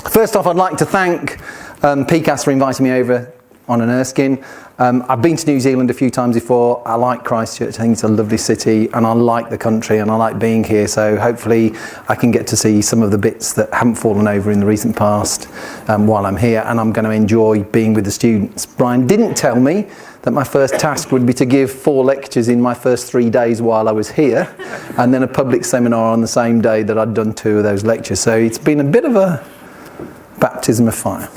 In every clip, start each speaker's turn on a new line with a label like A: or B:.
A: First off, I'd like to thank PCAS for inviting me over on an Erskine. I've been to New Zealand a few times before. I like Christchurch. I think it's a lovely city, and I like the country, and I like being here. So hopefully I can get to see some of the bits that haven't fallen over in the recent past while I'm here, and I'm going to enjoy being with the students. Brian didn't tell me that my first task would be to give 4 lectures in my first 3 days while I was here, and then a public seminar on the same day that I'd done 2 of those lectures. So it's been a bit of a baptism of fire.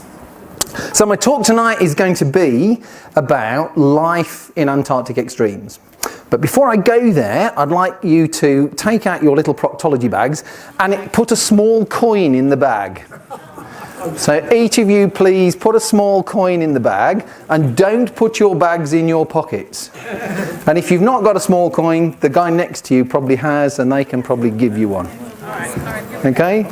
A: So my talk tonight is going to be about life in Antarctic extremes. But before I go there, I'd like you to take out your little proctology bags and put a small coin in the bag. So each of you please put a small coin in the bag, and don't put your bags in your pockets. And if you've not got a small coin, the guy next to you probably has, and they can probably give you one. Okay?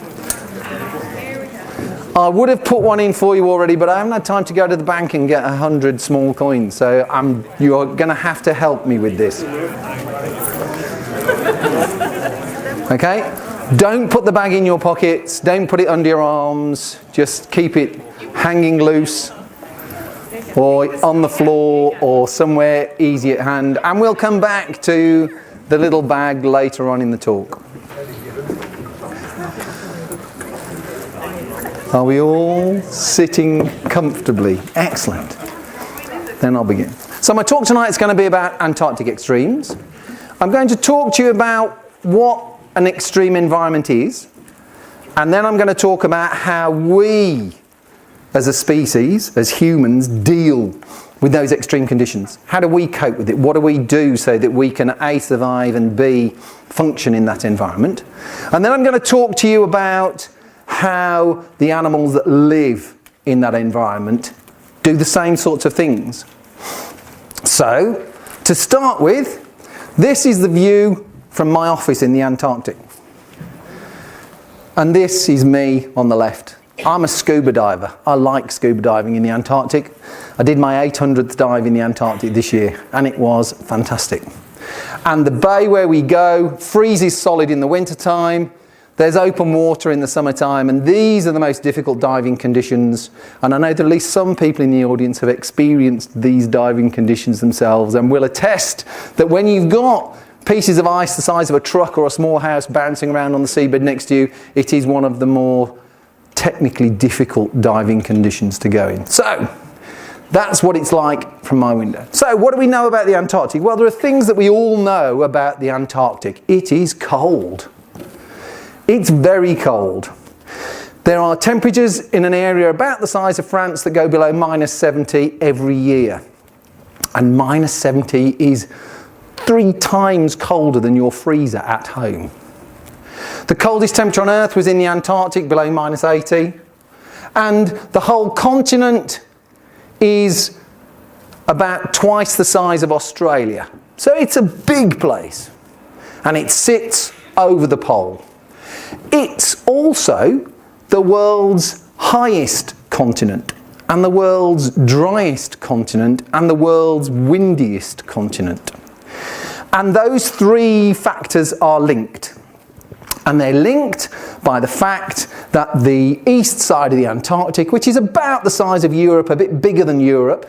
A: I would have put one in for you already, but I haven't had time to go to the bank and get 100 small coins, so you're going to have to help me with this. Okay? Don't put the bag in your pockets, don't put it under your arms, just keep it hanging loose or on the floor or somewhere easy at hand, and we'll come back to the little bag later on in the talk. Are we all sitting comfortably? Excellent. Then I'll begin. So my talk tonight is going to be about Antarctic extremes. I'm going to talk to you about what an extreme environment is, and then I'm going to talk about how we, as a species, as humans, deal with those extreme conditions. How do we cope with it? What do we do so that we can A, survive, and B, function in that environment? And then I'm going to talk to you about how the animals that live in that environment do the same sorts of things. So, to start with, this is the view from my office in the Antarctic. And this is me on the left. I'm a scuba diver. I like scuba diving in the Antarctic. I did my 800th dive in the Antarctic this year, and it was fantastic. And the bay where we go freezes solid in the wintertime. There's open water in the summertime, and these are the most difficult diving conditions. And I know that at least some people in the audience have experienced these diving conditions themselves and will attest that when you've got pieces of ice the size of a truck or a small house bouncing around on the seabed next to you, it is one of the more technically difficult diving conditions to go in. So, that's what it's like from my window. So, what do we know about the Antarctic? Well, there are things that we all know about the Antarctic. It is cold. It's very cold. There are temperatures in an area about the size of France that go below -70 every year. And -70 is 3 times colder than your freezer at home. The coldest temperature on Earth was in the Antarctic, below -80. And the whole continent is about twice the size of Australia. So it's a big place. And it sits over the pole. It's also the world's highest continent, and the world's driest continent, and the world's windiest continent. And those 3 factors are linked. And they're linked by the fact that the east side of the Antarctic, which is about the size of Europe, a bit bigger than Europe,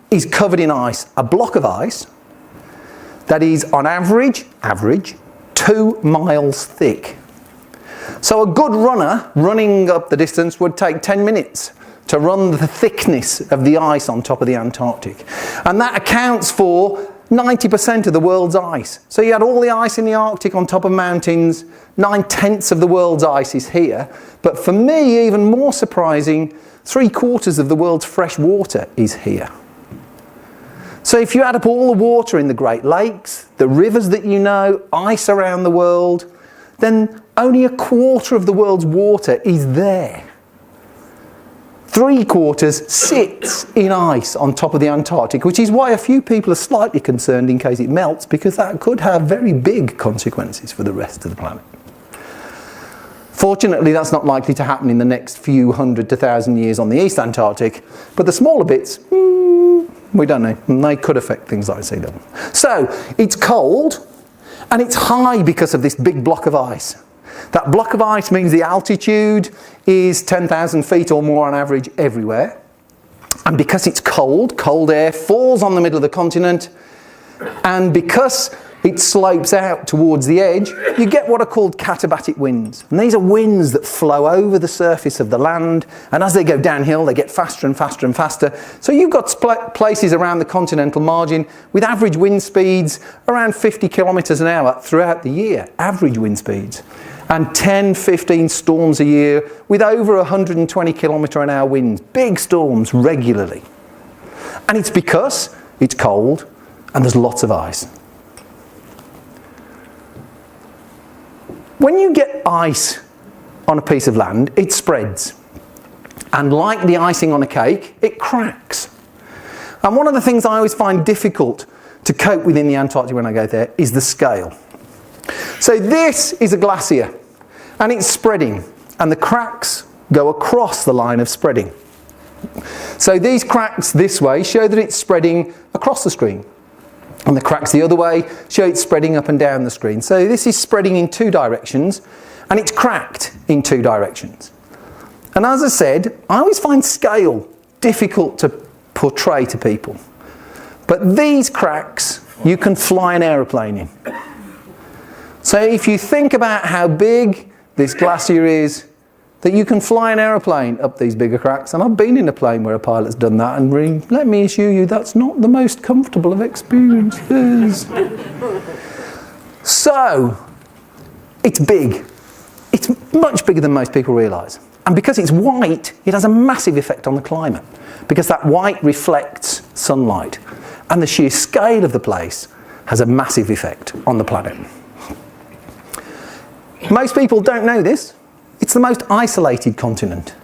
A: is covered in ice, a block of ice that is on average 2 miles thick. So a good runner running up the distance would take 10 minutes to run the thickness of the ice on top of the Antarctic. And that accounts for 90% of the world's ice. So you had all the ice in the Arctic on top of mountains, 9/10 of the world's ice is here. But for me, even more surprising, 3/4 of the world's fresh water is here. So if you add up all the water in the Great Lakes, the rivers that you know, ice around the world, then only 1/4 of the world's water is there. 3/4 sits in ice on top of the Antarctic, which is why a few people are slightly concerned in case it melts, because that could have very big consequences for the rest of the planet. Fortunately, that's not likely to happen in the next few 100 to 1,000 years on the East Antarctic, but the smaller bits, we don't know, and they could affect things like sea level. So, it's cold, and it's high because of this big block of ice. That block of ice means the altitude is 10,000 feet or more on average everywhere. And because it's cold, cold air falls on the middle of the continent, and because it slopes out towards the edge, you get what are called katabatic winds. And these are winds that flow over the surface of the land, and as they go downhill, they get faster and faster and faster. So you've got places around the continental margin with average wind speeds around 50 kilometres an hour throughout the year, average wind speeds. And 10, 15 storms a year with over 120 kilometre an hour winds, big storms regularly. And it's because it's cold and there's lots of ice. When you get ice on a piece of land, it spreads. And like the icing on a cake, it cracks. And one of the things I always find difficult to cope with in the Antarctic when I go there is the scale. So this is a glacier, and it's spreading, and the cracks go across the line of spreading. So these cracks this way show that it's spreading across the screen. And the cracks the other way show it's spreading up and down the screen. So this is spreading in two directions, and it's cracked in two directions. And as I said, I always find scale difficult to portray to people. But these cracks, you can fly an aeroplane in. So if you think about how big this glacier is, that you can fly an aeroplane up these bigger cracks. And I've been in a plane where a pilot's done that, and really, let me assure you, that's not the most comfortable of experiences. So, it's big. It's much bigger than most people realise. And because it's white, it has a massive effect on the climate, because that white reflects sunlight. And the sheer scale of the place has a massive effect on the planet. Most people don't know this. It's the most isolated continent.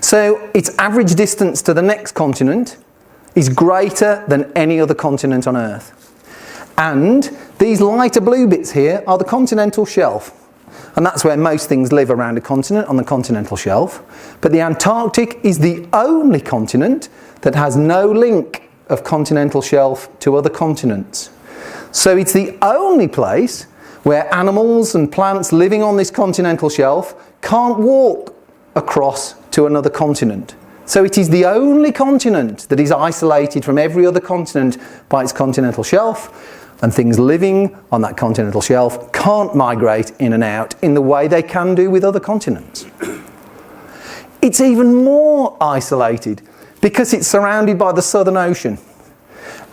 A: So its average distance to the next continent is greater than any other continent on Earth. And these lighter blue bits here are the continental shelf. And that's where most things live around a continent, on the continental shelf. But the Antarctic is the only continent that has no link of continental shelf to other continents. So it's the only place where animals and plants living on this continental shelf can't walk across to another continent. So it is the only continent that is isolated from every other continent by its continental shelf, and things living on that continental shelf can't migrate in and out in the way they can do with other continents. It's even more isolated because it's surrounded by the Southern Ocean,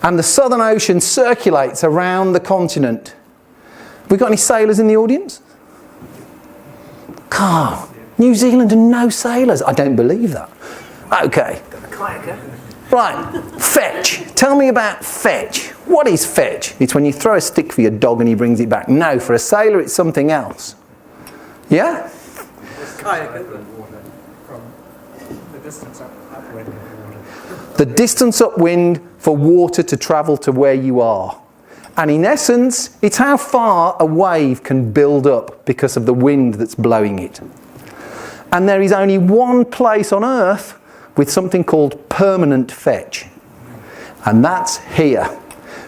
A: and the Southern Ocean circulates around the continent. We got any sailors in the audience? God, New Zealand and no sailors. I don't believe that. Okay. Right, fetch. Tell me about fetch. What is fetch? It's when you throw a stick for your dog and he brings it back. No, for a sailor it's something else. Yeah? The distance upwind for water to travel to where you are. And in essence, it's how far a wave can build up because of the wind that's blowing it. And there is only one place on Earth with something called permanent fetch. And that's here.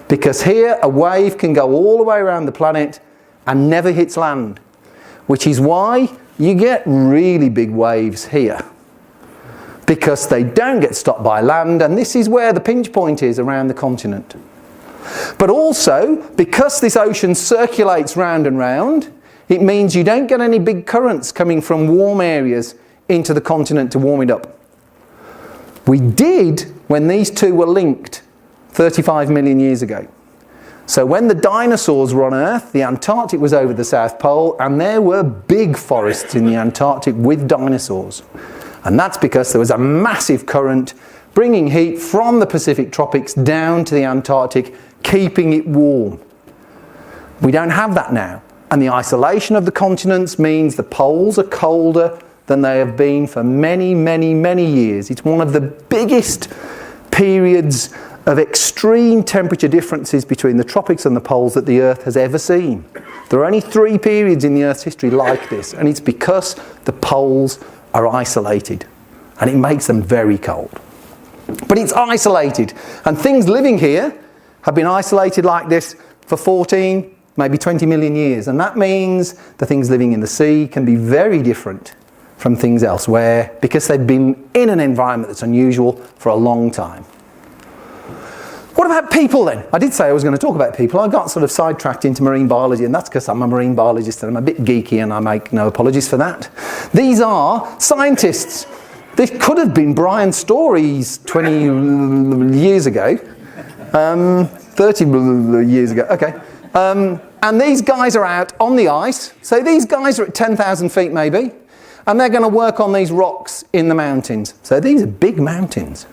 A: Because here a wave can go all the way around the planet and never hits land. Which is why you get really big waves here. Because they don't get stopped by land, and this is where the pinch point is around the continent. But also, because this ocean circulates round and round, it means you don't get any big currents coming from warm areas into the continent to warm it up. We did when these two were linked 35 million years ago. So when the dinosaurs were on Earth, the Antarctic was over the South Pole, and there were big forests in the Antarctic with dinosaurs. And that's because there was a massive current bringing heat from the Pacific tropics down to the Antarctic, keeping it warm. We don't have that now. And the isolation of the continents means the poles are colder than they have been for many, many, many years. It's one of the biggest periods of extreme temperature differences between the tropics and the poles that the Earth has ever seen. There are only 3 periods in the Earth's history like this, and it's because the poles are isolated, and it makes them very cold. But it's isolated, and things living here have been isolated like this for 14, maybe 20 million years. And that means the things living in the sea can be very different from things elsewhere because they've been in an environment that's unusual for a long time. What about people then? I did say I was going to talk about people. I got sort of sidetracked into marine biology, and that's because I'm a marine biologist and I'm a bit geeky, and I make no apologies for that. These are scientists. This could have been Brian's stories 20 years ago, 30 years ago, okay. And these guys are out on the ice. So these guys are at 10,000 feet maybe, and they're going to work on these rocks in the mountains. So these are big mountains.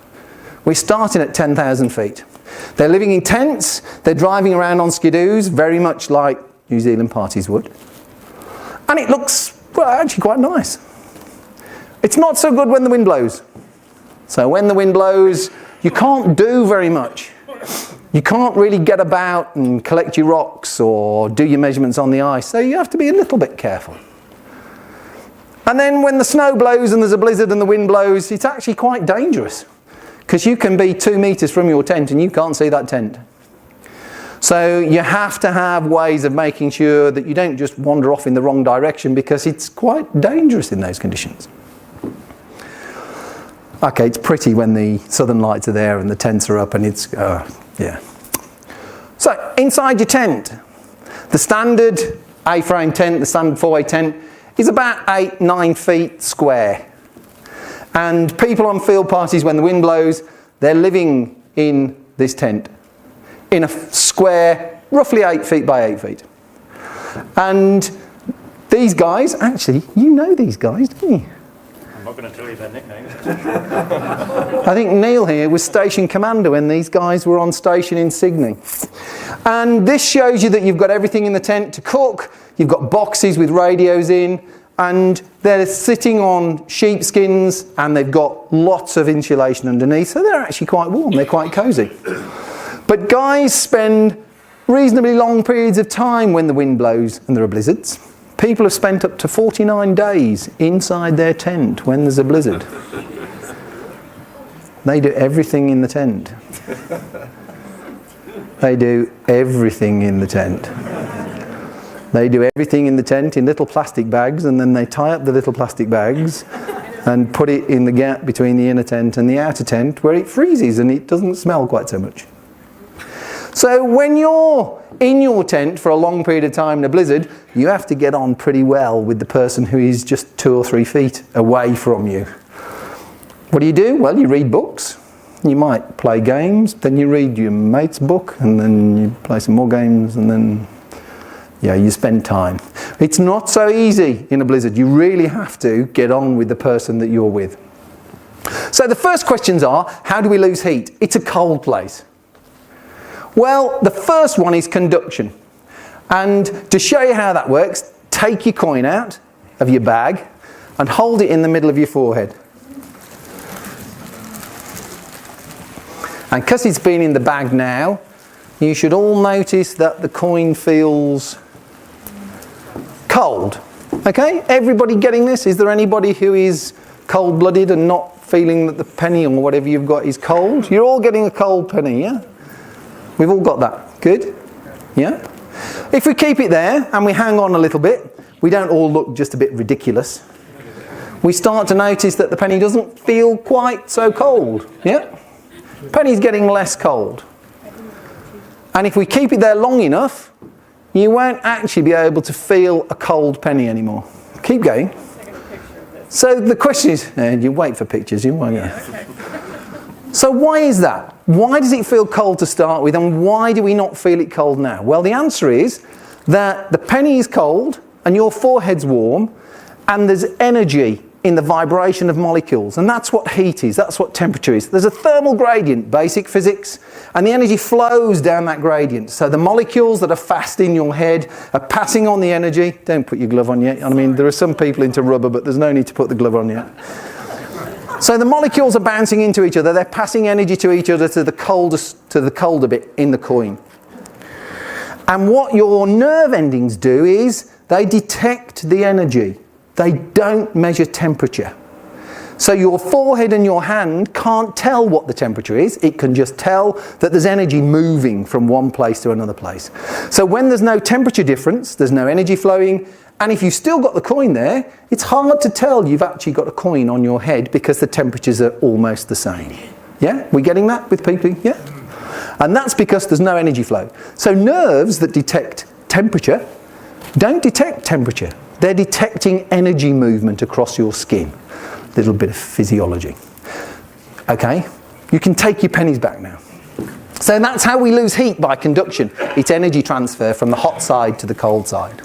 A: We're starting at 10,000 feet. They're living in tents, they're driving around on skidoos, very much like New Zealand parties would. And it looks, well, actually quite nice. It's not so good when the wind blows. So when the wind blows, you can't do very much. You can't really get about and collect your rocks or do your measurements on the ice, so you have to be a little bit careful. And then when the snow blows and there's a blizzard and the wind blows, it's actually quite dangerous, because you can be 2 meters from your tent and you can't see that tent. So you have to have ways of making sure that you don't just wander off in the wrong direction, because it's quite dangerous in those conditions. Okay, it's pretty when the southern lights are there and the tents are up and it's, yeah. So inside your tent, the standard A-frame tent, the standard 4-way tent, is about 8-9 feet square. And people on field parties, when the wind blows, they're living in this tent in a square, roughly 8 feet by 8 feet. And these guys, actually, you know these guys, don't you?
B: I'm not going to tell you their nicknames.
A: I think Neil here was station commander when these guys were on station in Sydney. And this shows you that you've got everything in the tent to cook. You've got boxes with radios in, and they're sitting on sheepskins, and they've got lots of insulation underneath, so they're actually quite warm, they're quite cosy. But guys spend reasonably long periods of time when the wind blows and there are blizzards. People have spent up to 49 days inside their tent when there's a blizzard. They do everything in the tent. They do everything in the tent. They do everything in the tent in little plastic bags, and then they tie up the little plastic bags and put it in the gap between the inner tent and the outer tent, where it freezes and it doesn't smell quite so much. So when you're in your tent for a long period of time in a blizzard, you have to get on pretty well with the person who is just 2 or 3 feet away from you. What do? Well, you read books. You might play games, then you read your mate's book, and then you play some more games, and then yeah, you spend time. It's not so easy in a blizzard. You really have to get on with the person that you're with. So the first questions are, how do we lose heat? It's a cold place. Well, the first one is conduction. And to show you how that works, take your coin out of your bag and hold it in the middle of your forehead. And because it's been in the bag now, you should all notice that the coin feels cold. Okay, everybody getting this? Is there anybody who is cold-blooded and not feeling that the penny or whatever you've got is cold? You're all getting a cold penny, yeah? We've all got that. Good? Yeah? If we keep it there and we hang on a little bit, we don't all look just a bit ridiculous. We start to notice that the penny doesn't feel quite so cold. Yeah? Penny's getting less cold. And if we keep it there long enough, you won't actually be able to feel a cold penny anymore. Keep going. So the question is, you wait for pictures, you won't. Okay. So why is that? Why does it feel cold to start with, and why do we not feel it cold now? Well, the answer is that the penny is cold and your forehead's warm, and there's energy in the vibration of molecules, and that's what heat is, that's what temperature is. There's a thermal gradient, basic physics, and the energy flows down that gradient. So the molecules that are fast in your head are passing on the energy. Don't put your glove on yet. I mean, there are some people into rubber, but there's no need to put the glove on yet. So the molecules are bouncing into each other, they're passing energy to each other to the colder bit in the coin. And what your nerve endings do is they detect the energy. They don't measure temperature. So your forehead and your hand can't tell what the temperature is. It can just tell that there's energy moving from one place to another place. So when there's no temperature difference, there's no energy flowing, and if you've still got the coin there, it's hard to tell you've actually got a coin on your head because the temperatures are almost the same. Yeah? We getting that with people? Yeah? And that's because there's no energy flow. So nerves that detect temperature don't detect temperature. They're detecting energy movement across your skin. A little bit of physiology. Okay? You can take your pennies back now. So that's how we lose heat by conduction. It's energy transfer from the hot side to the cold side.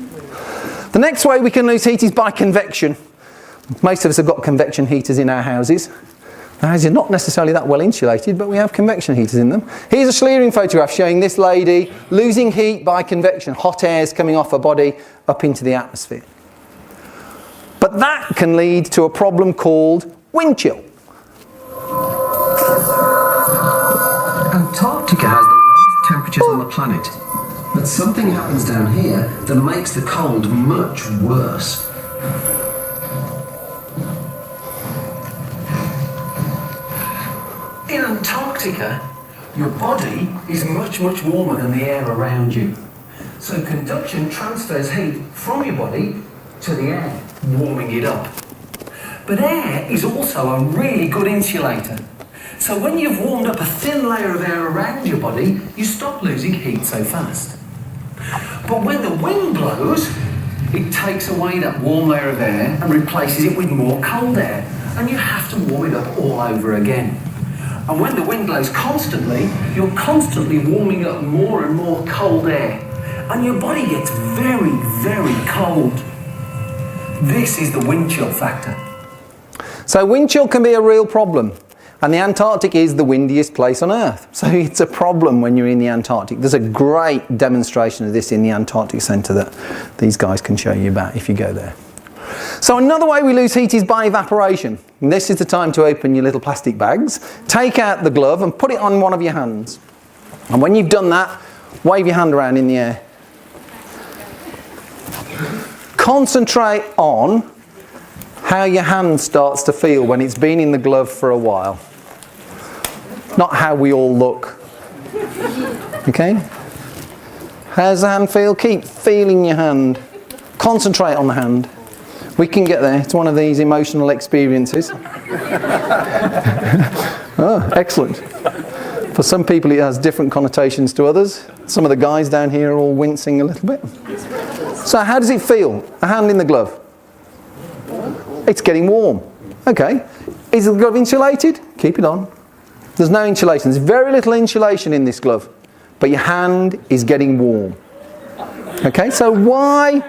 A: The next way we can lose heat is by convection. Most of us have got convection heaters in our houses. The houses are not necessarily that well insulated, but we have convection heaters in them. Here's a Schlieren photograph showing this lady losing heat by convection. Hot air is coming off her body up into the atmosphere. But that can lead to a problem called wind chill.
C: Antarctica has the lowest temperatures on the planet, but something happens down here that makes the cold much worse. In Antarctica, your body is much warmer than the air around you. So conduction transfers heat from your body to the air, warming it up. But air is also a really good insulator. So when you've warmed up a thin layer of air around your body, you stop losing heat so fast. But when the wind blows, it takes away that warm layer of air and replaces it with more cold air, and you have to warm it up all over again. And when the wind blows constantly, you're constantly warming up more and more cold air, and your body gets very cold. This is the wind chill factor.
A: So wind chill can be a real problem. And the Antarctic is the windiest place on Earth. So it's a problem when you're in the Antarctic. There's a great demonstration of this in the Antarctic Centre that these guys can show you about if you go there. So another way we lose heat is by evaporation. And this is the time to open your little plastic bags. Take out the glove and put it on one of your hands. And when you've done that, wave your hand around in the air. Concentrate on how your hand starts to feel when it's been in the glove for a while. Not how we all look. Okay? How's the hand feel? Keep feeling your hand. Concentrate on the hand. We can get there. It's one of these emotional experiences. Oh, excellent. For some people it has different connotations to others. Some of the guys down here are all wincing a little bit. So how does it feel? A hand in the glove. It's getting warm. Okay. Is the glove insulated? Keep it on. There's no insulation. There's very little insulation in this glove. But your hand is getting warm. Okay, so why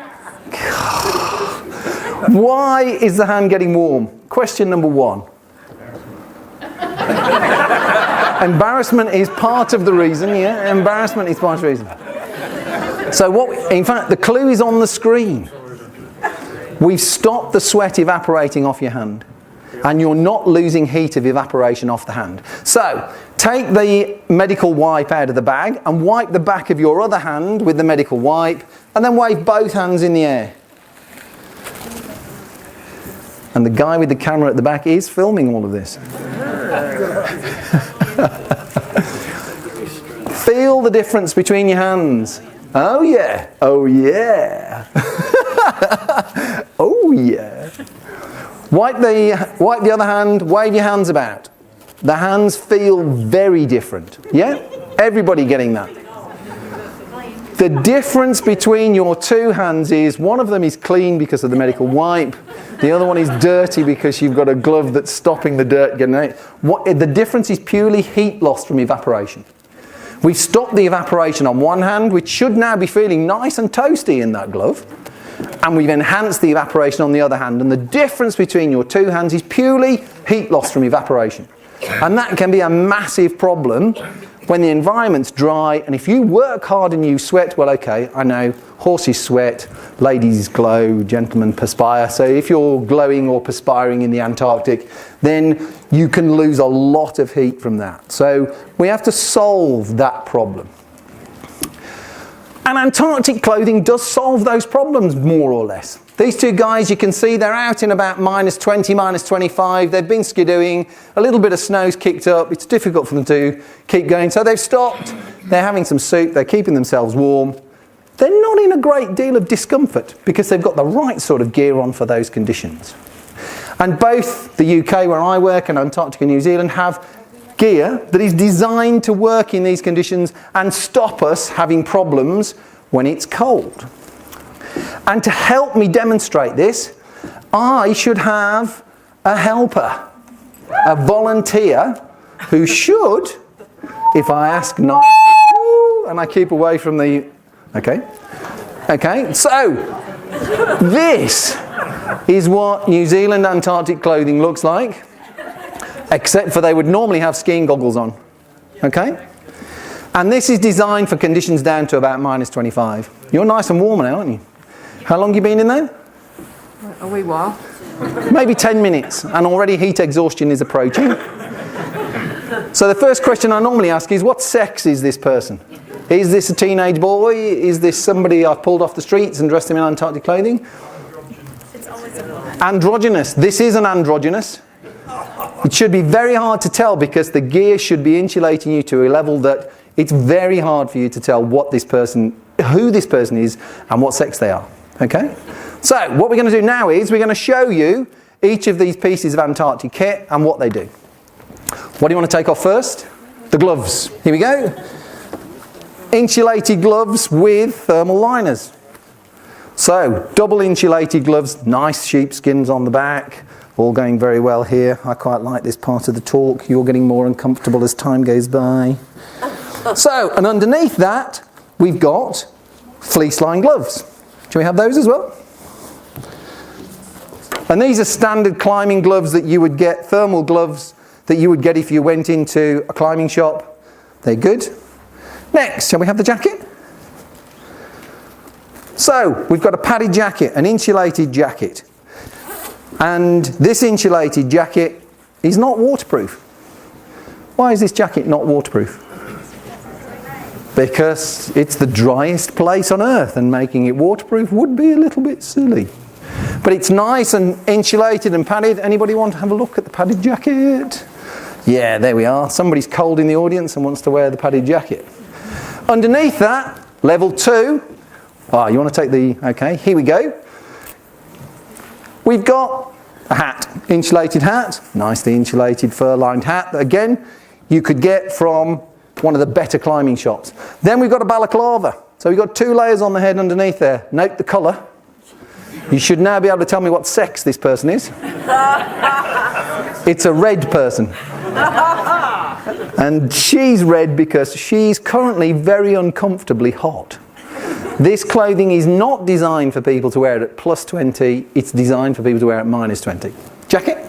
A: is the hand getting warm? Question number one. Embarrassment is part of the reason, yeah? Embarrassment is part of the reason. So in fact, the clue is on the screen. We've stopped the sweat evaporating off your hand. And you're not losing heat of evaporation off the hand. So, take the medical wipe out of the bag and wipe the back of your other hand with the medical wipe, and then wave both hands in the air. And the guy with the camera at the back is filming all of this. Feel the difference between your hands. Oh yeah, oh yeah. Oh yeah. Wipe the other hand, wave your hands about. The hands feel very different. Yeah? Everybody getting that? The difference between your two hands is one of them is clean because of the medical wipe. The other one is dirty because you've got a glove that's stopping the dirt getting out. The difference is purely heat loss from evaporation. We've stopped the evaporation on one hand, which should now be feeling nice and toasty in that glove. And we've enhanced the evaporation on the other hand. And the difference between your two hands is purely heat loss from evaporation. And that can be a massive problem when the environment's dry. And if you work hard and you sweat, well, okay, I know, horses sweat, ladies glow, gentlemen perspire. So if you're glowing or perspiring in the Antarctic, then you can lose a lot of heat from that. So we have to solve that problem. And Antarctic clothing does solve those problems, more or less. These two guys, you can see they're out in about minus 20, minus 25. They've been skidooing. A little bit of snow's kicked up. It's difficult for them to keep going. So they've stopped. They're having some soup. They're keeping themselves warm. They're not in a great deal of discomfort because they've got the right sort of gear on for those conditions. And both the UK, where I work, and Antarctica, New Zealand, have gear that is designed to work in these conditions and stop us having problems when it's cold. And to help me demonstrate this, I should have a helper, a volunteer who should, if I ask nicely, and I keep away from the, okay, so this is what New Zealand Antarctic clothing looks like, except for they would normally have skiing goggles on, okay? And this is designed for conditions down to about minus 25. You're nice and warm now, aren't you? How long have you been in there?
D: A wee while.
A: Maybe 10 minutes, and already heat exhaustion is approaching. So the first question I normally ask is, what sex is this person? Is this a teenage boy? Is this somebody I've pulled off the streets and dressed him in Antarctic clothing?
D: It's always a
A: Androgynous. This is an androgynous. It should be very hard to tell because the gear should be insulating you to a level that it's very hard for you to tell what this person, who this person is and what sex they are. Okay? So what we're going to do now is we're going to show you each of these pieces of Antarctic kit and what they do. What do you want to take off first? The gloves. Here we go. Insulated gloves with thermal liners. So double insulated gloves, nice sheepskins on the back, all going very well here. I quite like this part of the talk. You're getting more uncomfortable as time goes by. So, and underneath that, we've got fleece-lined gloves. Shall we have those as well? And these are standard climbing gloves that you would get, thermal gloves that you would get if you went into a climbing shop. They're good. Next, shall we have the jacket? So, we've got a padded jacket, an insulated jacket. And this insulated jacket is not waterproof. Why is this jacket not waterproof? Because it's the driest place on Earth and making it waterproof would be a little bit silly. But it's nice and insulated and padded. Anybody want to have a look at the padded jacket? Yeah, there we are. Somebody's cold in the audience and wants to wear the padded jacket. Underneath that, level 2. Ah, you want to take the, okay, here we go. We've got a hat, insulated hat, nicely insulated fur-lined hat that again you could get from one of the better climbing shops. Then we've got a balaclava. So we've got 2 layers on the head underneath there. Note the colour. You should now be able to tell me what sex this person is. It's a red person. And she's red because she's currently very uncomfortably hot. This clothing is not designed for people to wear it at plus 20. It's designed for people to wear it at minus 20. Jacket.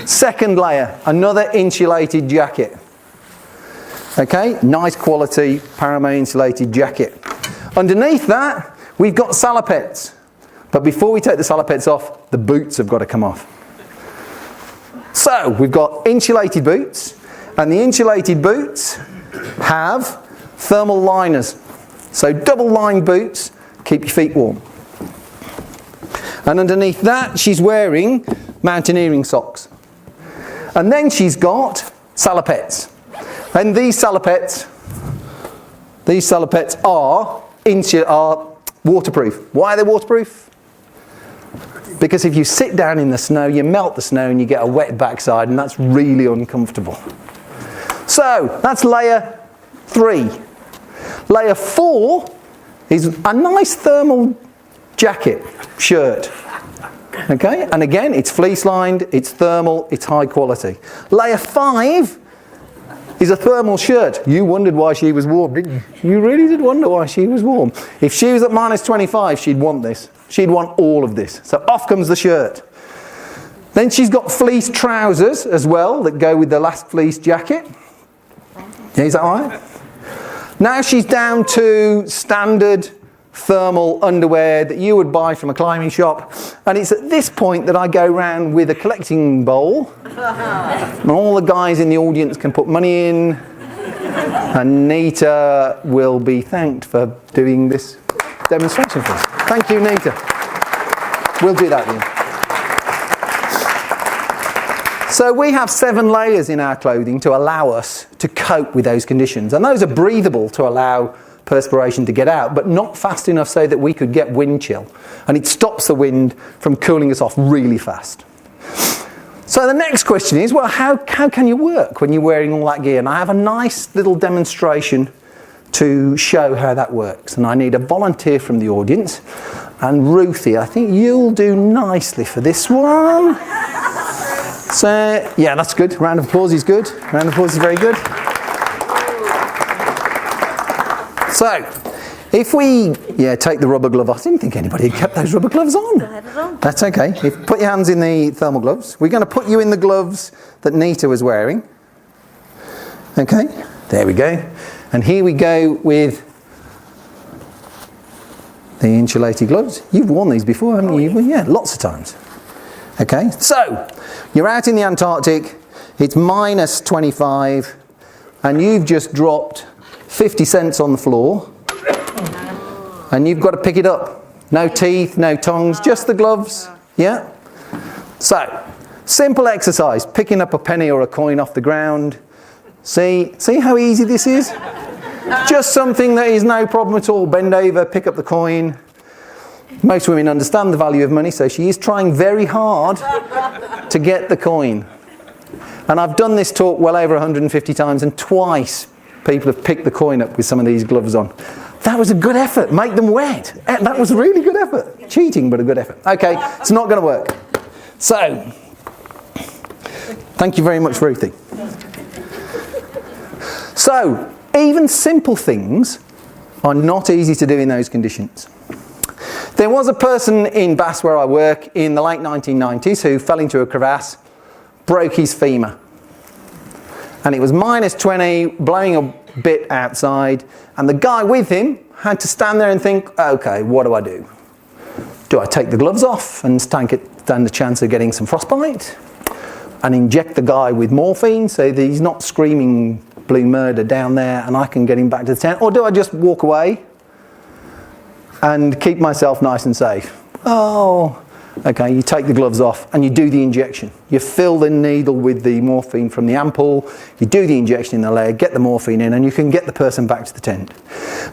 A: Second layer, another insulated jacket. Okay, nice quality Paramo insulated jacket. Underneath that, we've got salopettes. But before we take the salopettes off, the boots have got to come off. So, we've got insulated boots, and the insulated boots have thermal liners. So double lined boots, keep your feet warm. And underneath that, she's wearing mountaineering socks. And then she's got salopettes. And these salopettes are waterproof. Why are they waterproof? Because if you sit down in the snow, you melt the snow and you get a wet backside, and that's really uncomfortable. So that's layer 3. Layer 4 is a nice thermal jacket, shirt. Okay, and again, it's fleece lined, it's thermal, it's high quality. Layer 5 is a thermal shirt. You wondered why she was warm, didn't you? You really did wonder why she was warm. If she was at minus 25, she'd want this. She'd want all of this. So off comes the shirt. Then she's got fleece trousers as well that go with the last fleece jacket. Yeah, is that right? Now she's down to standard thermal underwear that you would buy from a climbing shop, and it's at this point that I go round with a collecting bowl and all the guys in the audience can put money in, and Nita will be thanked for doing this demonstration for us. Thank you, Nita. We'll do that then. So we have 7 layers in our clothing to allow us to cope with those conditions. And those are breathable to allow perspiration to get out, but not fast enough so that we could get wind chill. And it stops the wind from cooling us off really fast. So the next question is, well, how can you work when you're wearing all that gear? And I have a nice little demonstration to show how that works. And I need a volunteer from the audience. And Ruthie, I think you'll do nicely for this one. So, yeah, that's good. Round of applause is good. Round of applause is very good. So, if we, take the rubber glove off. I didn't think anybody had kept those rubber gloves on. That's okay. Put your hands in the thermal gloves. We're going to put you in the gloves that Nita was wearing. Okay, there we go. And here we go with the insulated gloves. You've worn these before, haven't you? Yeah, lots of times. Okay, so you're out in the Antarctic, it's minus 25, and you've just dropped 50 cents on the floor, and you've got to pick it up. No teeth, no tongs, just the gloves, yeah? So, simple exercise, picking up a penny or a coin off the ground. See how easy this is? Just something that is no problem at all. Bend over, pick up the coin. Most women understand the value of money, so she is trying very hard to get the coin. And I've done this talk well over 150 times, and twice people have picked the coin up with some of these gloves on. That was a good effort. Make them wet. That was a really good effort. Cheating, but a good effort. Okay, it's not going to work. So, thank you very much, Ruthie. So, even simple things are not easy to do in those conditions. There was a person in Bath where I work in the late 1990s who fell into a crevasse, broke his femur. And it was minus 20, blowing a bit outside, and the guy with him had to stand there and think, okay, what do I do? Do I take the gloves off and stand the chance of getting some frostbite? And inject the guy with morphine so that he's not screaming blue murder down there and I can get him back to the tent? Or do I just walk away and keep myself nice and safe? Oh, okay, you take the gloves off and you do the injection. You fill the needle with the morphine from the ampoule, you do the injection in the leg, get the morphine in, and you can get the person back to the tent.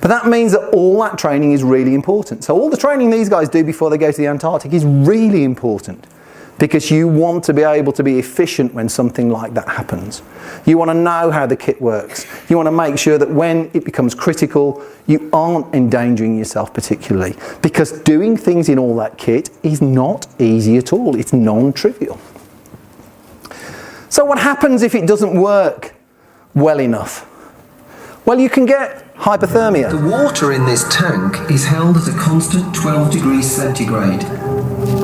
A: But that means that all that training is really important. So all the training these guys do before they go to the Antarctic is really important, because you want to be able to be efficient when something like that happens. You want to know how the kit works. You want to make sure that when it becomes critical, you aren't endangering yourself particularly, because doing things in all that kit is not easy at all. It's non-trivial. So what happens if it doesn't work well enough? Well, you can get hypothermia.
C: The water in this tank is held at a constant 12 degrees centigrade.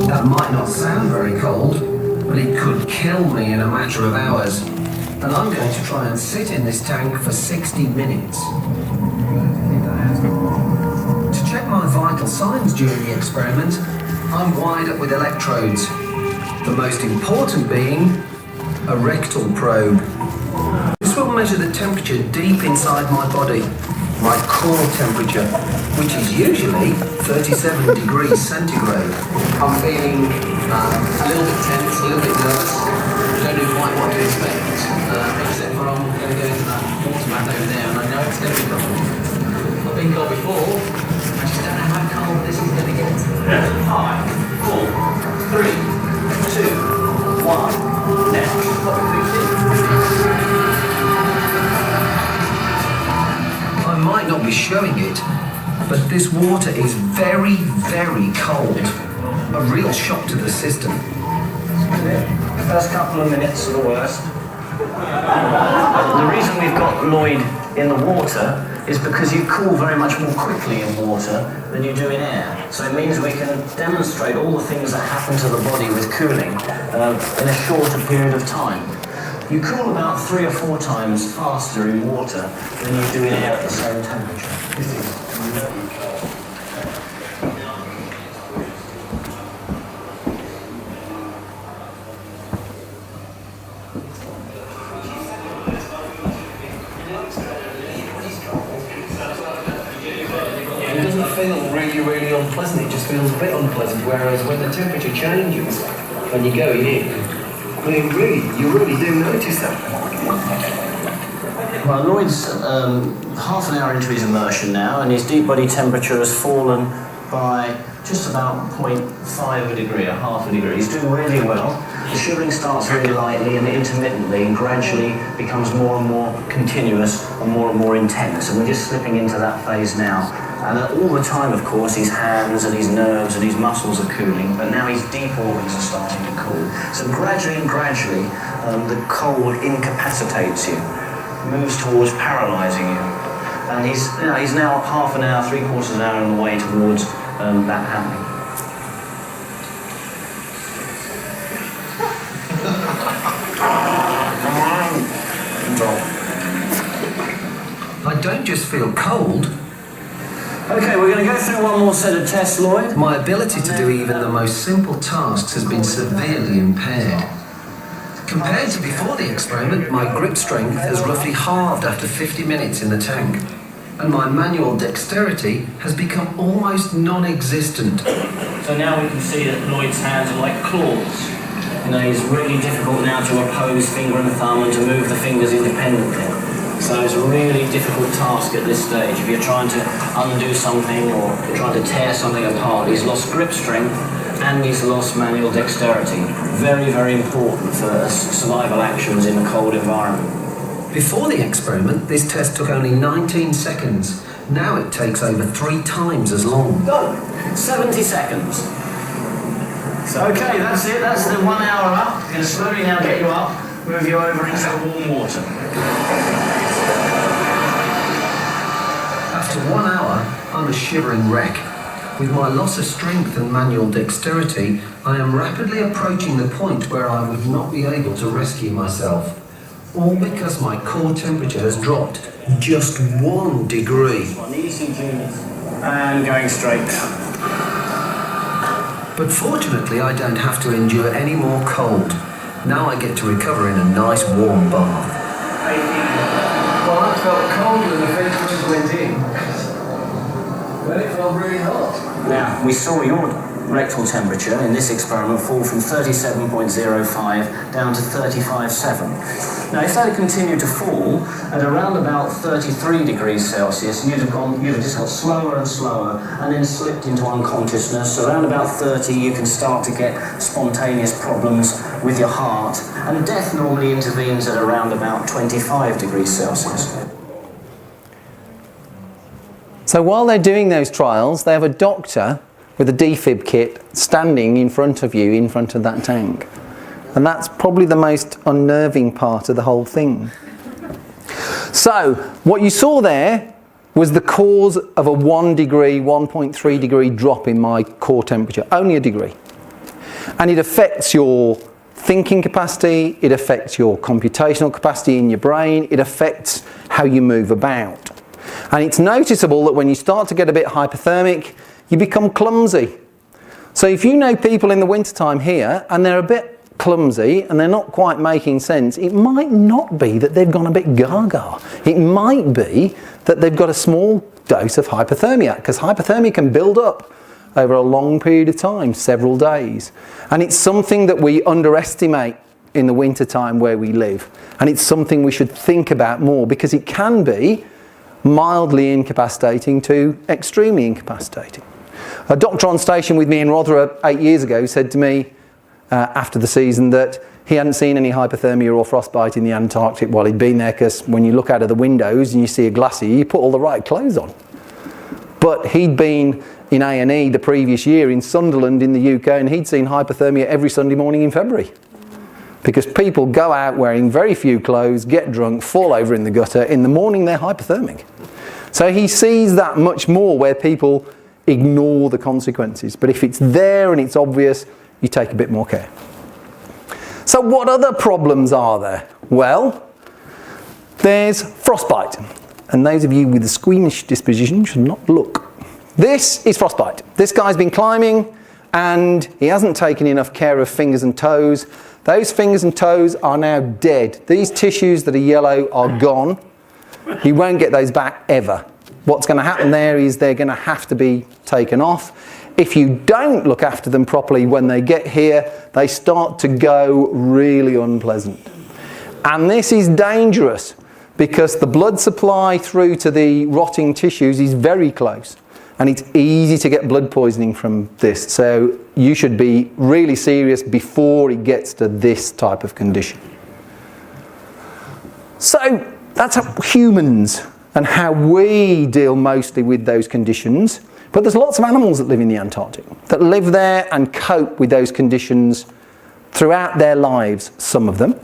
C: That might not sound very cold, but it could kill me in a matter of hours. And I'm going to try and sit in this tank for 60 minutes. To check my vital signs during the experiment, I'm wired up with electrodes. The most important being a rectal probe. This will measure the temperature deep inside my body, my core temperature, which is usually 37 degrees centigrade. I'm feeling a little bit tense, a little bit nervous. Don't know quite what to expect, except for I'm going to go into that water bath over there, and I know it's going to be cold. I've been cold before, I just don't know how cold this is going to get. 5, 4, 3, 2, 1. Now, I might not be showing it, but this water is very, very cold. A real shock to the system.
B: The first couple of minutes are the worst. The reason we've got Lloyd in the water is because you cool very much more quickly in water than you do in air. So it means we can demonstrate all the things that happen to the body with cooling in a shorter period of time. You cool about 3 or 4 times faster in water than you do in air at the same temperature.
C: feel really, really unpleasant. It just feels a bit unpleasant. Whereas when the temperature changes, when you go in, I mean, you really do notice that.
B: Well, Lloyd's half an hour into his immersion now, and his deep body temperature has fallen by just about 0.5 of a degree, or half a degree. He's doing really well. The shivering starts very lightly and intermittently and gradually becomes more and more continuous and more intense. And we're just slipping into that phase now. And all the time, of course, his hands and his nerves and his muscles are cooling, but now his deep organs are starting to cool. So gradually, the cold incapacitates you, moves towards paralysing you. And he's now half an hour, three-quarters of an hour on the way towards that happening.
C: I don't just feel cold.
B: Okay, we're going to go through one more set of tests, Lloyd.
C: My ability to do even the most simple tasks has been severely impaired. Compared to before the experiment, my grip strength has roughly halved after 50 minutes in the tank, and my manual dexterity has become almost non-existent.
B: So now we can see that Lloyd's hands are like claws. You know, it's really difficult now to oppose finger and thumb and to move the fingers independently. So it's a really difficult task at this stage. If you're trying to undo something or you're trying to tear something apart, he's lost grip strength and he's lost manual dexterity. Very, very important for survival actions in a cold environment.
C: Before the experiment, this test took only 19 seconds. Now it takes over 3 times as long.
B: Done. 70 seconds. So, okay, that's it. That's the 1 hour up. I'm going to slowly now get you up, move you over into warm water.
C: After 1 hour, I'm a shivering wreck. With my loss of strength and manual dexterity, I am rapidly approaching the point where I would not be able to rescue myself. All because my core temperature has dropped just 1 degree.
B: On the ECG, and going straight down.
C: But fortunately, I don't have to endure any more cold. Now I get to recover in a nice warm bath. Well, I felt cold when the ventilators went in. But it felt really hot.
B: Now, we saw your rectal temperature in this experiment fall from 37.05 down to 35.7. Now, if that had continued to fall at around about 33 degrees Celsius, you'd have just got slower and slower and then slipped into unconsciousness. Around about 30, you can start to get spontaneous problems with your heart, and death normally intervenes at around about 25 degrees Celsius.
A: So while they're doing those trials, they have a doctor with a defib kit standing in front of you, in front of that tank. And that's probably the most unnerving part of the whole thing. So what you saw there was the cause of a 1 degree, 1.3 degree drop in my core temperature, only a degree. And it affects your thinking capacity, it affects your computational capacity in your brain, it affects how you move about. And it's noticeable that when you start to get a bit hypothermic, you become clumsy. So if you know people in the wintertime here and they're a bit clumsy and they're not quite making sense, it might not be that they've gone a bit gaga. It might be that they've got a small dose of hypothermia, because hypothermia can build up over a long period of time, several days. And it's something that we underestimate in the wintertime where we live. And it's something we should think about more, because it can be mildly incapacitating to extremely incapacitating. A doctor on station with me in Rotherham 8 years ago said to me after the season that he hadn't seen any hypothermia or frostbite in the Antarctic while he'd been there, because when you look out of the windows and you see a glacier, you put all the right clothes on. But he'd been in A&E the previous year in Sunderland in the UK, and he'd seen hypothermia every Sunday morning in February. Because people go out wearing very few clothes, get drunk, fall over in the gutter. In the morning, they're hypothermic. So he sees that much more, where people ignore the consequences. But if it's there and it's obvious, you take a bit more care. So what other problems are there? Well, there's frostbite. And those of you with a squeamish disposition should not look. This is frostbite. This guy's been climbing and he hasn't taken enough care of fingers and toes. Those fingers and toes are now dead. These tissues that are yellow are gone. He won't get those back ever. what's going to happen there is they're going to have to be taken off. If you don't look after them properly when they get here, they start to go really unpleasant. And this is dangerous because the blood supply through to the rotting tissues is very close. And it's easy to get blood poisoning from this. So you should be really serious before it gets to this type of condition. So that's humans and how we deal mostly with those conditions. But there's lots of animals that live in the Antarctic, that live there and cope with those conditions throughout their lives, some of them.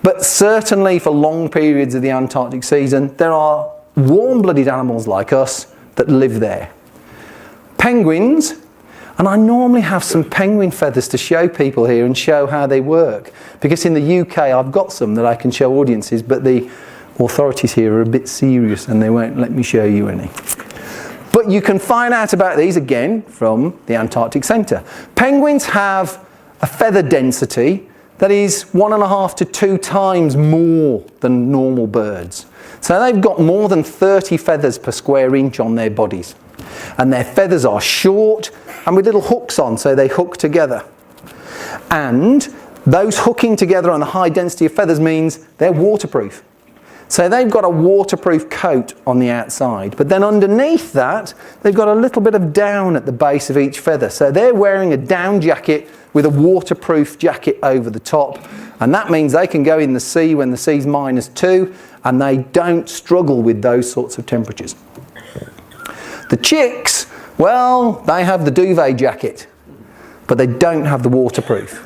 A: But certainly for long periods of the Antarctic season, there are warm-blooded animals like us that live there. Penguins, and I normally have some penguin feathers to show people here and show how they work. Because in the UK I've got some that I can show audiences, but the authorities here are a bit serious and they won't let me show you any. But you can find out about these again from the Antarctic Centre. Penguins have a feather density that is 1.5 to 2 times more than normal birds. So they've got more than 30 feathers per square inch on their bodies. And their feathers are short and with little hooks on, so they hook together. And those hooking together on the high density of feathers means they're waterproof. So they've got a waterproof coat on the outside, but then underneath that, they've got a little bit of down at the base of each feather. So they're wearing a down jacket with a waterproof jacket over the top. And that means they can go in the sea when the sea's -2, and they don't struggle with those sorts of temperatures. The chicks, well, they have the duvet jacket, but they don't have the waterproof.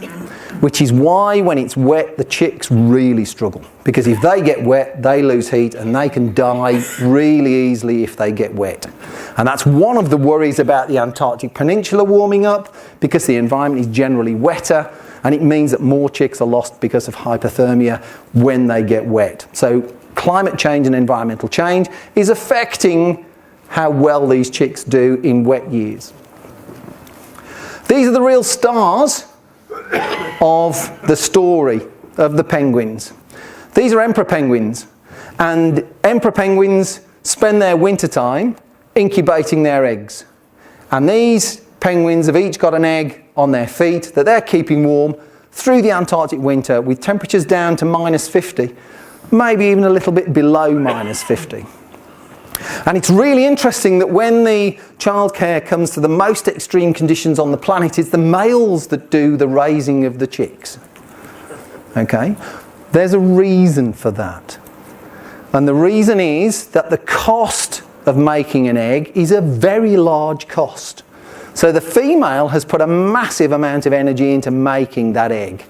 A: Which is why when it's wet, the chicks really struggle. Because if they get wet, they lose heat and they can die really easily if they get wet. And that's one of the worries about the Antarctic Peninsula warming up, because the environment is generally wetter, and it means that more chicks are lost because of hypothermia when they get wet. So climate change and environmental change is affecting how well these chicks do in wet years. These are the real stars of the story of the penguins. These are emperor penguins, and emperor penguins spend their winter time incubating their eggs. And these penguins have each got an egg on their feet that they're keeping warm through the Antarctic winter with temperatures down to -50, maybe even a little bit below -50. And it's really interesting that when the childcare comes to the most extreme conditions on the planet, it's the males that do the raising of the chicks. Okay? There's a reason for that. And the reason is that the cost of making an egg is a very large cost. So the female has put a massive amount of energy into making that egg.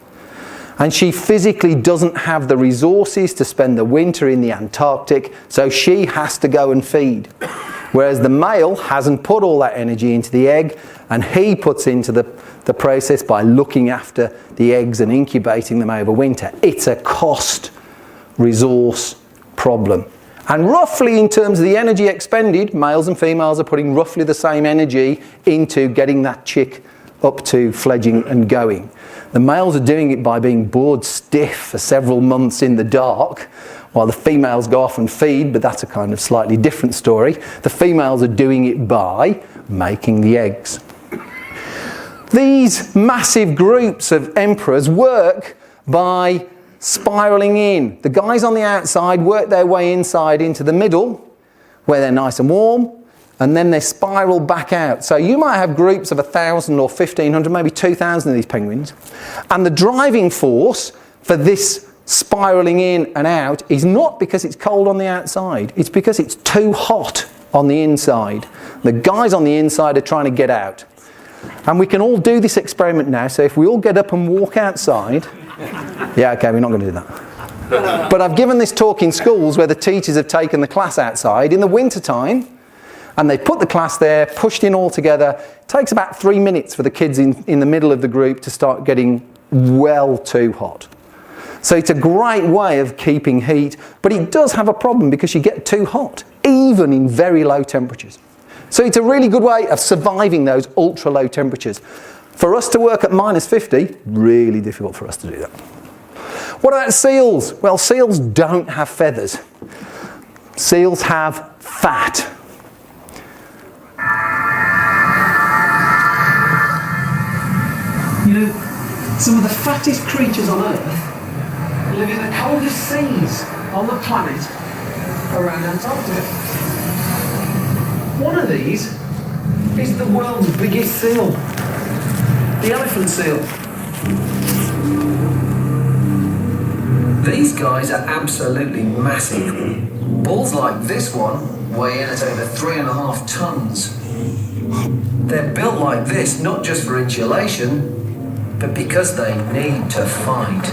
A: And she physically doesn't have the resources to spend the winter in the Antarctic, so she has to go and feed. Whereas the male hasn't put all that energy into the egg, and he puts into the process by looking after the eggs and incubating them over winter. It's a cost resource problem. And roughly in terms of the energy expended, males and females are putting roughly the same energy into getting that chick up to fledging and going. The males are doing it by being bored stiff for several months in the dark, while the females go off and feed, but that's a kind of slightly different story. The females are doing it by making the eggs. These massive groups of emperors work by spiralling in. The guys on the outside work their way inside into the middle, where they're nice and warm, and then they spiral back out. So you might have groups of 1,000 or 1,500, maybe 2,000 of these penguins. And the driving force for this spiraling in and out is not because it's cold on the outside. It's because it's too hot on the inside. The guys on the inside are trying to get out. And we can all do this experiment now. So if we all get up and walk outside... Yeah, okay, we're not going to do that. But I've given this talk in schools where the teachers have taken the class outside in the winter time, and they put the class there, pushed in all together. It takes about 3 minutes for the kids in the middle of the group to start getting well too hot. So it's a great way of keeping heat, but it does have a problem because you get too hot, even in very low temperatures. So it's a really good way of surviving those ultra low temperatures. For us to work at -50, really difficult for us to do that. What about seals? Well, seals don't have feathers. Seals have fat.
C: You know, some of the fattest creatures on Earth live in the coldest seas on the planet around Antarctica. One of these is the world's biggest seal, the elephant seal. These guys are absolutely massive. Bulls like this one weigh in at over 3.5 tons. They're built like this not just for insulation, but because they need to fight.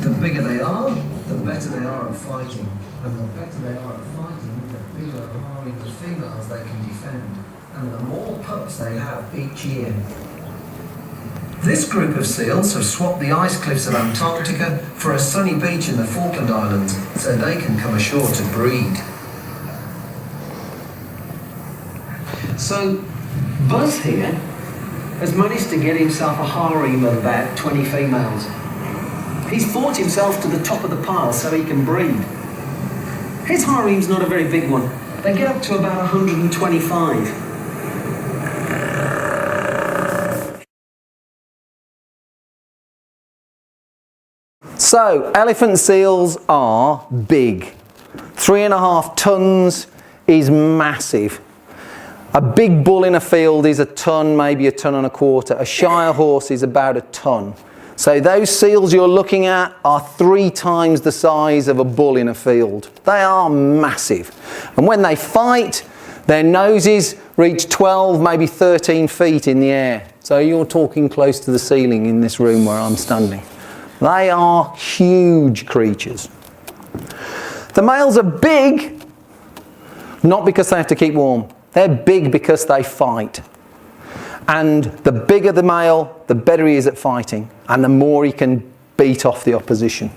C: The bigger they are, the better they are at fighting. And the better they are at fighting, the bigger are the females they can defend. And the more pups they have each year. This group of seals have swapped the ice cliffs of Antarctica for a sunny beach in the Falkland Islands so they can come ashore to breed. So, Buzz here has managed to get himself a harem of about 20 females. He's fought himself to the top of the pile so he can breed. His harem's not a very big one. They get up to about 125.
A: So, elephant seals are big. 3.5 tons is massive. A big bull in a field is a ton, maybe a ton and a quarter. A Shire horse is about a ton. So those seals you're looking at are 3 times the size of a bull in a field. They are massive. And when they fight, their noses reach 12, maybe 13 feet in the air. So you're talking close to the ceiling in this room where I'm standing. They are huge creatures. The males are big, not because they have to keep warm. They're big because they fight. And the bigger the male, the better he is at fighting, and the more he can beat off the opposition.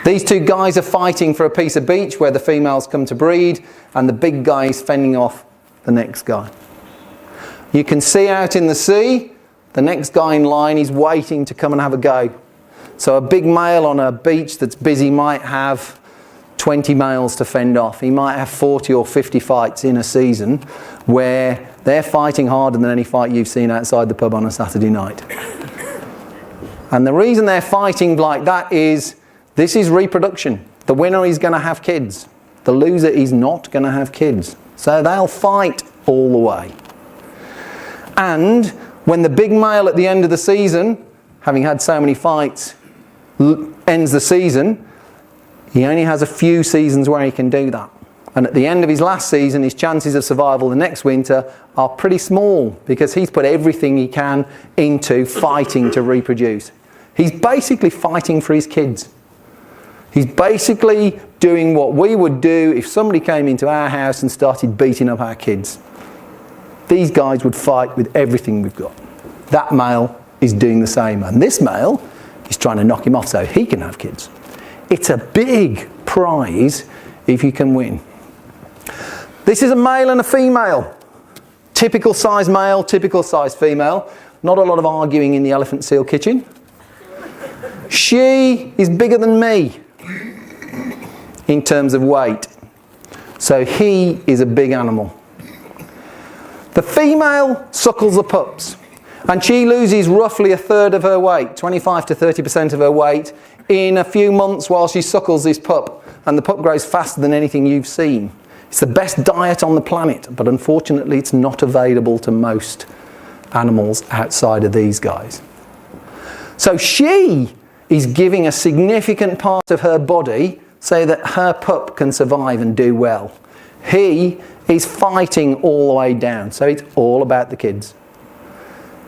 A: These two guys are fighting for a piece of beach where the females come to breed, and the big guy is fending off the next guy. You can see out in the sea, the next guy in line is waiting to come and have a go. So a big male on a beach that's busy might have 20 males to fend off. He might have 40 or 50 fights in a season where they're fighting harder than any fight you've seen outside the pub on a Saturday night. And the reason they're fighting like that is this is reproduction. The winner is going to have kids. The loser is not going to have kids. So they'll fight all the way. And when the big male at the end of the season, having had so many fights, ends the season, he only has a few seasons where he can do that. And at the end of his last season, his chances of survival the next winter are pretty small because he's put everything he can into fighting to reproduce. He's basically fighting for his kids. He's basically doing what we would do if somebody came into our house and started beating up our kids. These guys would fight with everything we've got. That male is doing the same, and this male is trying to knock him off so he can have kids. It's a big prize if you can win. This is a male and a female. Typical size male, typical size female. Not a lot of arguing in the elephant seal kitchen. She is bigger than me in terms of weight. So he is a big animal. The female suckles the pups, and she loses roughly 1/3 of her weight, 25 to 30% of her weight, in a few months while she suckles this pup. And the pup grows faster than anything you've seen. It's the best diet on the planet, but unfortunately it's not available to most animals outside of these guys. So she is giving a significant part of her body so that her pup can survive and do well. He is fighting all the way down, so it's all about the kids.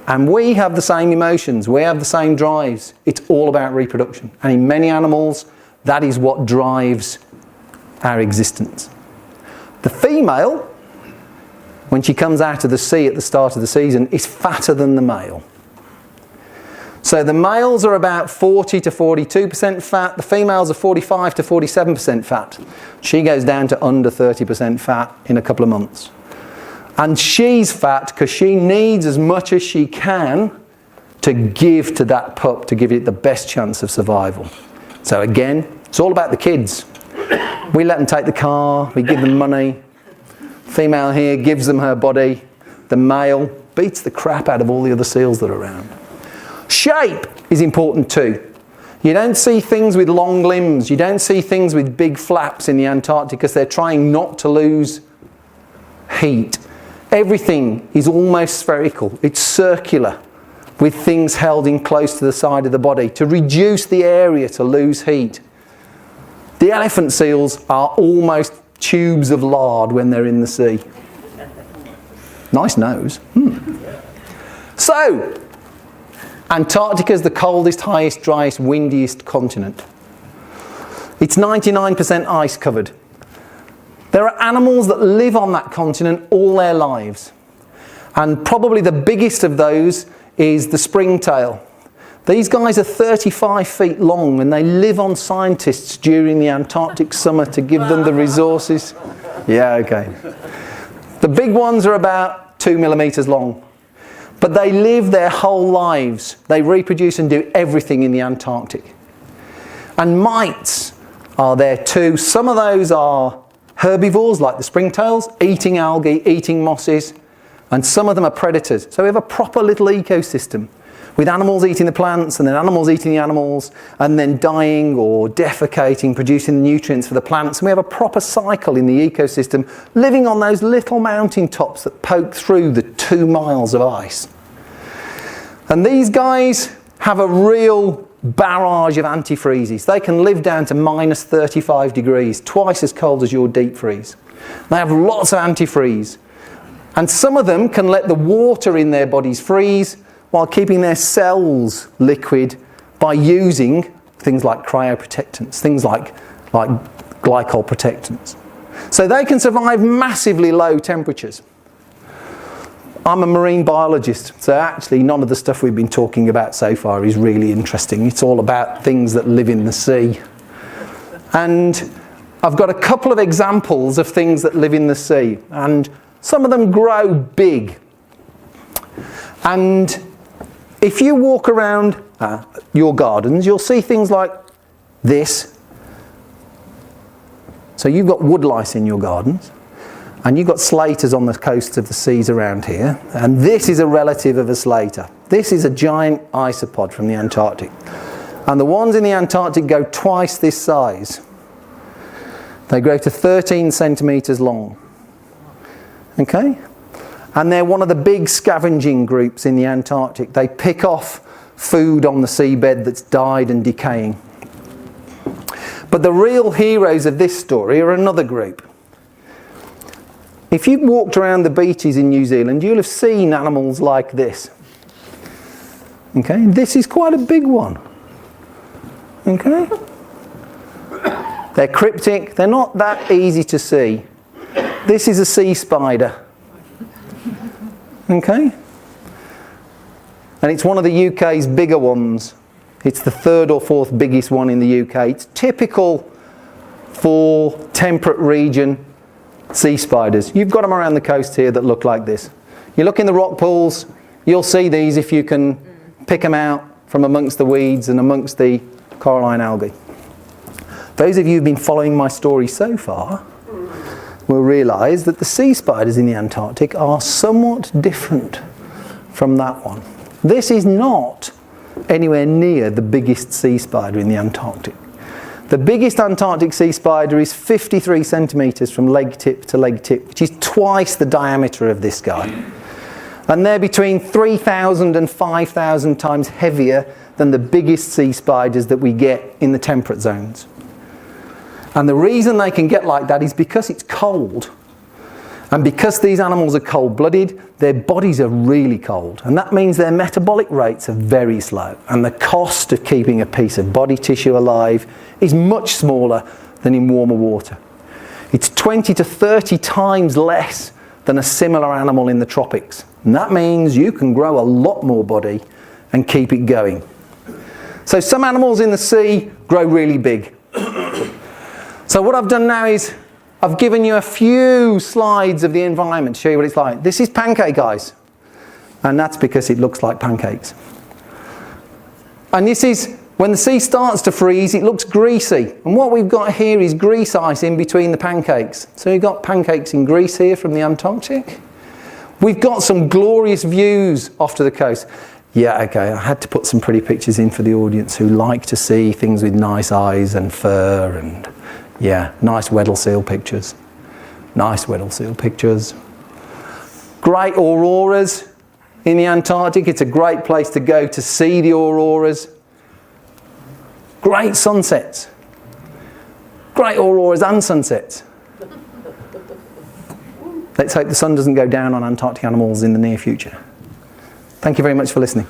A: And we have the same emotions, we have the same drives. It's all about reproduction. And in many animals, that is what drives our existence. The female when she comes out of the sea at the start of the season, is fatter than the male. So the males are about 40 to 42% fat, the females are 45 to 47% fat. She goes down to under 30% fat in a couple of months. And she's fat because she needs as much as she can to give to that pup, to give it the best chance of survival. So again, it's all about the kids. We let them take the car, we give them money. Female here gives them her body. The male beats the crap out of all the other seals that are around. Shape is important too. You don't see things with long limbs, you don't see things with big flaps in the Antarctic because they're trying not to lose heat. Everything is almost spherical, it's circular, with things held in close to the side of the body to reduce the area to lose heat. The elephant seals are almost tubes of lard when they're in the sea. Nice nose. So, Antarctica is the coldest, highest, driest, windiest continent. It's 99% ice covered. There are animals that live on that continent all their lives. And probably the biggest of those is the springtail. These guys are 35 feet long and they live on scientists during the Antarctic summer to give them the resources. Yeah, okay. The big ones are about 2 millimeters long. But they live their whole lives. They reproduce and do everything in the Antarctic. And mites are there too. Some of those are herbivores like the springtails, eating algae, eating mosses, and some of them are predators. So we have a proper little ecosystem with animals eating the plants and then animals eating the animals and then dying or defecating, producing the nutrients for the plants. And we have a proper cycle in the ecosystem living on those little mountain tops that poke through the 2 miles of ice. And these guys have a real barrage of antifreezes. They can live down to minus 35 degrees, twice as cold as your deep freeze. They have lots of antifreeze. And some of them can let the water in their bodies freeze while keeping their cells liquid by using things like cryoprotectants, things like glycol protectants. So they can survive massively low temperatures. I'm a marine biologist, so actually none of the stuff we've been talking about so far is really interesting. It's all about things that live in the sea. And I've got a couple of examples of things that live in the sea, and some of them grow big. And if you walk around your gardens, you'll see things like this. So you've got woodlice in your gardens, and you've got slaters on the coasts of the seas around here, and this is a relative of a slater. This is a giant isopod from the Antarctic. And the ones in the Antarctic go twice this size. They grow to 13 centimetres long. Okay? And they're one of the big scavenging groups in the Antarctic. They pick off food on the seabed that's died and decaying. But the real heroes of this story are another group. If you've walked around the beaches in New Zealand, you'll have seen animals like this. Okay? This is quite a big one. Okay? They're cryptic. They're not that easy to see. This is a sea spider. Okay? And it's one of the UK's bigger ones. It's the 3rd or 4th biggest one in the UK. It's typical for temperate region sea spiders. You've got them around the coast here that look like this. You look in the rock pools, you'll see these if you can pick them out from amongst the weeds and amongst the coralline algae. Those of you who've been following my story so far will realise that the sea spiders in the Antarctic are somewhat different from that one. This is not anywhere near the biggest sea spider in the Antarctic. The biggest Antarctic sea spider is 53 centimetres from leg tip to leg tip, which is twice the diameter of this guy. And they're between 3,000 and 5,000 times heavier than the biggest sea spiders that we get in the temperate zones. And the reason they can get like that is because it's cold. And because these animals are cold-blooded, their bodies are really cold. And that means their metabolic rates are very slow. And the cost of keeping a piece of body tissue alive is much smaller than in warmer water. It's 20 to 30 times less than a similar animal in the tropics. And that means you can grow a lot more body and keep it going. So some animals in the sea grow really big. So what I've done now is I've given you a few slides of the environment to show you what it's like. This is pancake ice. And that's because it looks like pancakes. And this is, when the sea starts to freeze, it looks greasy. And what we've got here is grease ice in between the pancakes. So you've got pancakes in Greece here from the Antarctic. We've got some glorious views off to the coast. Yeah, okay, I had to put some pretty pictures in for the audience who like to see things with nice eyes and fur and, yeah, nice Weddell seal pictures. Nice Weddell seal pictures. Great auroras in the Antarctic. It's a great place to go to see the auroras. Great sunsets. Great auroras and sunsets. Let's hope the sun doesn't go down on Antarctic animals in the near future. Thank you very much for listening.